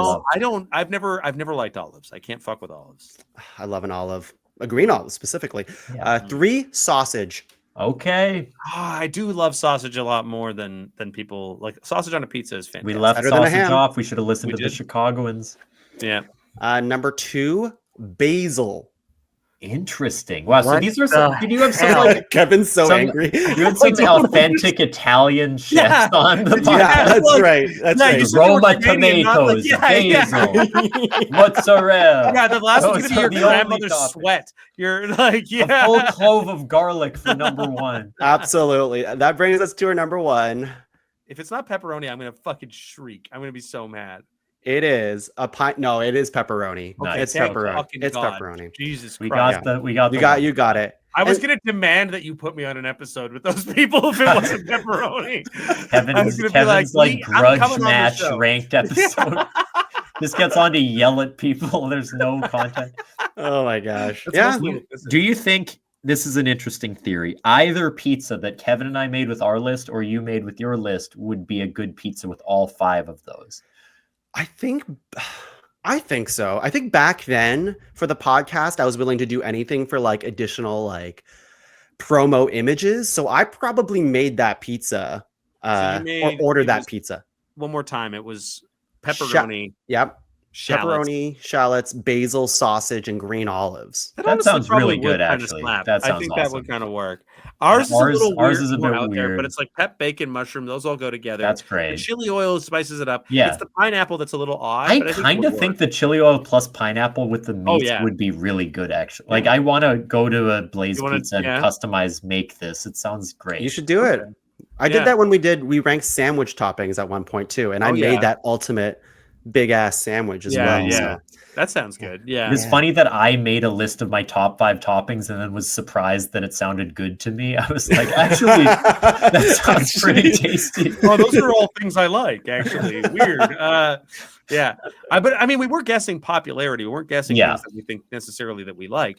I've never liked olives. I can't fuck with olives. I love an olive. A green olive specifically. Yeah. 3, sausage. Okay. I do love sausage a lot more than people like. Sausage on a pizza is fantastic. We left Better than a sausage ham. off. We should have listened to the Chicagoans. Yeah. Number 2, basil. Interesting. Wow. So these are some. Did you have some like Kevin's so angry? You had some authentic Italian chefs on the podcast. Yeah, that's right. That's right. Roma tomatoes, basil, mozzarella. Yeah, the last one's gonna be your grandmother's sweat. You're like, a full clove of garlic for number 1. Absolutely. That brings us to our number 1. If it's not pepperoni, I'm gonna fucking shriek. I'm gonna be so mad. It is a pint. No, it is pepperoni. Nice. It's pepperoni. It's pepperoni. Jesus we Christ. You got it. I was going to demand that you put me on an episode with those people if it wasn't pepperoni. Kevin's like grudge match ranked episode. This gets on to yell at people. There's no contact. Oh my gosh. Do you think this is an interesting theory? Either pizza that Kevin and I made with our list or you made with your list would be a good pizza with all 5 of those? I think so. I think back then for the podcast, I was willing to do anything for like additional like promo images. So I probably made that pizza or ordered that pizza. One more time. It was pepperoni. Yep. Pepperoni, shallots, basil, sausage, and green olives. That sounds really good, actually. I think that would kind of work. Ours is a little weird. Ours is a bit out there, but it's like pep, bacon, mushroom. Those all go together. That's great. The chili oil spices it up. Yeah. It's the pineapple that's a little odd. I kind of think the chili oil plus pineapple with the meats would be really good, actually. Like, I want to go to a Blaze Pizza and make this. It sounds great. You should do it. I did that when we ranked sandwich toppings at one point too, and I made that ultimate big ass sandwich as well. Yeah, so. That sounds good. Yeah, it's funny that I made a list of my top 5 toppings and then was surprised that it sounded good to me. I was like, actually, that sounds pretty tasty. Well, those are all things I like. Actually, weird. Yeah, but I mean, we were guessing popularity. We weren't guessing things that we think necessarily that we like.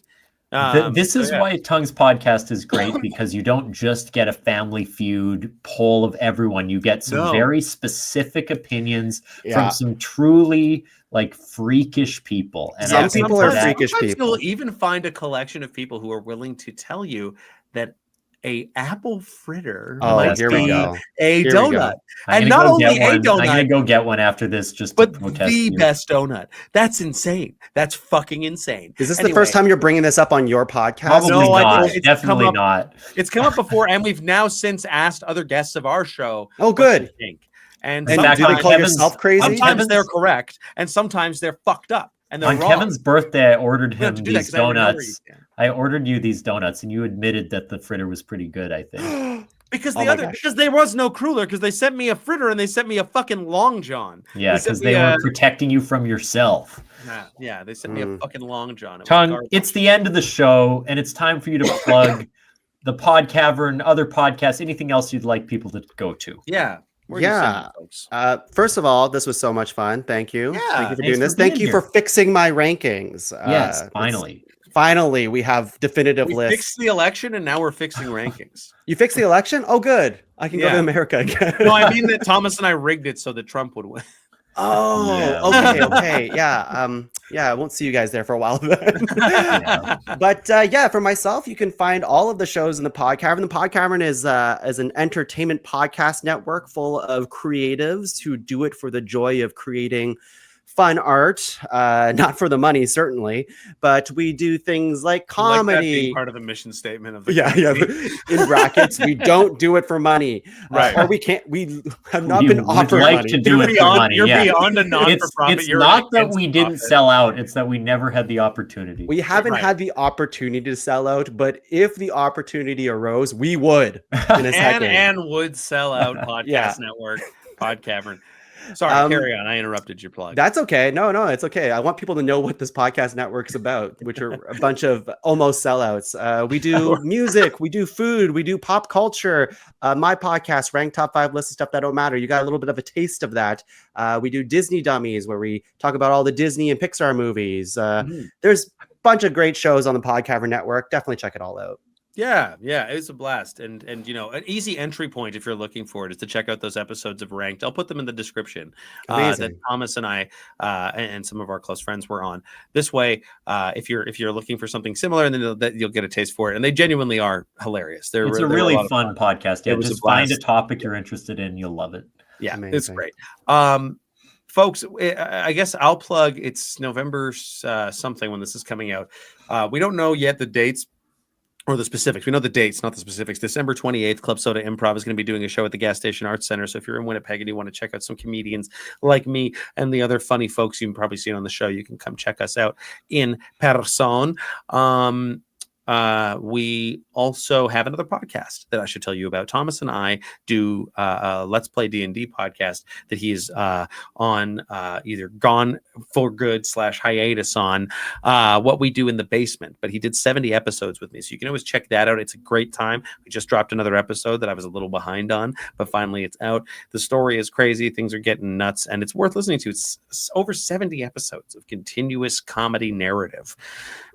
This is why Tongue's podcast is great, because you don't just get a Family Feud poll of everyone. You get some very specific opinions from some truly like freakish people. And some people are freakish people. You'll even find a collection of people who are willing to tell you that a apple fritter might be a donut. And not only a donut. I'm going to go get one after this but the best donut. That's insane. That's fucking insane. Is this the first time you're bringing this up on your podcast? Probably not. Definitely not. It's come up before, and we've now since asked other guests of our show. Oh, good. And do they call yourself crazy? Sometimes they're correct, and sometimes they're fucked up. And on wrong. Kevin's birthday, I ordered him these donuts. I ordered you these donuts, and you admitted that the fritter was pretty good, I think. because there was no cruller, because they sent me a fritter and they sent me a fucking Long John. Yeah, because they were protecting you from yourself. Yeah, they sent me a fucking Long John. Tongue, it's the end of the show, and it's time for you to plug the Podcavern, other podcasts, anything else you'd like people to go to. Yeah. First of all, this was so much fun. Thank you. Thank you for doing this. Thank you for fixing my rankings. Yes, finally, we have definitive lists. We fixed the election, and now we're fixing rankings. You fixed the election? Oh, good. I can go to America again. No, I mean that Thomas and I rigged it so that Trump would win. Oh, okay. Yeah. I won't see you guys there for a while then. But for myself, you can find all of the shows in the Podcavern. The Podcavern is an entertainment podcast network full of creatives who do it for the joy of creating fun art, not for the money, certainly, but we do things like comedy. Like that being part of the mission statement of the in brackets, we don't do it for money, right? Or we have not been offered money. To do it for money. You're beyond a non-for-profit. It's not that we didn't sell out; it's that we never had the opportunity. We haven't had the opportunity to sell out, but if the opportunity arose, we would in a second. and would sell out podcast network, Podcavern. Sorry, carry on. I interrupted your plug. That's okay. No, it's okay. I want people to know what this podcast network is about, which are a bunch of almost sellouts. We do music, we do food, we do pop culture. My podcast, Rank Top 5 List of Stuff That Don't Matter. You got a little bit of a taste of that. We do Disney Dummies, where we talk about all the Disney and Pixar movies. There's a bunch of great shows on the Podcavern network. Definitely check it all out. Yeah, it was a blast, and an easy entry point if you're looking for it is to check out those episodes of Ranked. I'll put them in the description that Thomas and I and some of our close friends were on. This way, if you're looking for something similar, and then you'll get a taste for it, and they genuinely are hilarious. It's a really fun podcast. Yeah, just find a topic you're interested in, you'll love it. Yeah, it's great. Folks, I guess I'll plug. It's November something when this is coming out. We don't know yet the dates or the specifics. We know the dates, not the specifics. December 28th, Club Soda Improv is going to be doing a show at the Gas Station Arts Center. So if you're in Winnipeg and you want to check out some comedians like me and the other funny folks you've probably seen on the show, you can come check us out in person. We also have another podcast that I should tell you about. Thomas and I do a Let's Play D&D podcast that he's on either gone for good / hiatus on What We Do in the Basement. But he did 70 episodes with me, so you can always check that out. It's a great time. We just dropped another episode that I was a little behind on, but finally it's out. The story is crazy. Things are getting nuts, and it's worth listening to. It's over 70 episodes of continuous comedy narrative.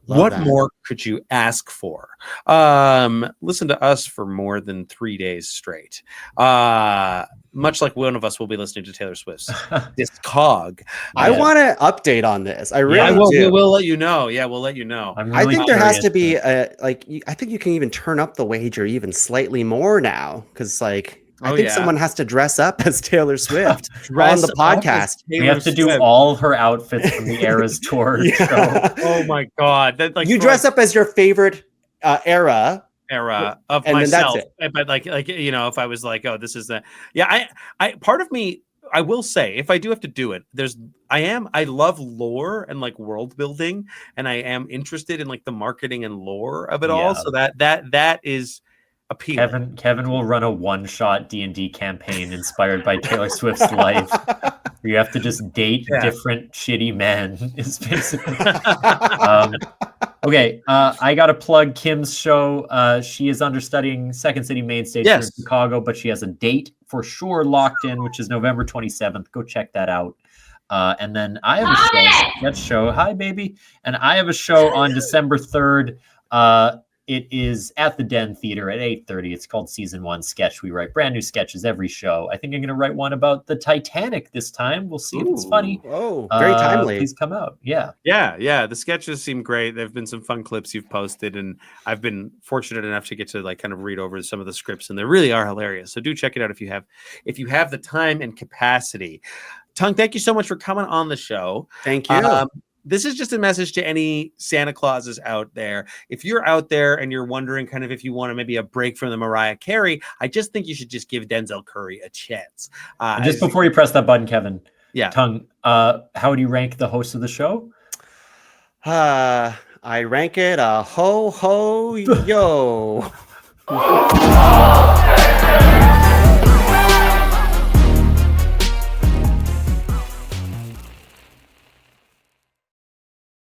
What more could you ask for? Listen to us for more than 3 days straight. Much like one of us will be listening to Taylor Swift's Discog. I want to update on this. I really do. We'll let you know. Yeah, we'll let you know. I think there has to be I think you can even turn up the wager even slightly more now, because I think someone has to dress up as Taylor Swift on the podcast. We have to do all her outfits from the Eras tour show. Oh my God. You dress up as your favorite era of myself. But if I was like, oh, this is I part of me, I will say, if I do have to do it, I love lore and world building, and I am interested in the marketing and lore of it all. So that is appealing. Kevin will run a one-shot D&D campaign inspired by Taylor Swift's life, where you have to just date different shitty men. Is basically okay. I got to plug Kim's show. She is understudying Second City Main Stage in Chicago, but she has a date for sure locked in, which is November 27th. Go check that out. And then I have a show. Hi, baby. And I have a show on December 3rd. It is at the Den Theater at 8:30. It's called Season 1 Sketch. We write brand new sketches every show. I think I'm going to write one about the Titanic this time. We'll see if it's funny. Oh, very timely. Please come out. Yeah. The sketches seem great. There have been some fun clips you've posted, and I've been fortunate enough to get to kind of read over some of the scripts, and they really are hilarious. So do check it out if you have the time and capacity. Tuong, thank you so much for coming on the show. Thank you. This is just a message to any Santa Clauses out there. If you're out there and you're wondering kind of if you want maybe a break from the Mariah Carey, I just think you should just give Denzel Curry a chance. Just before you press that button, Kevin, Tuong, how do you rank the host of the show? I rank it a ho ho yo.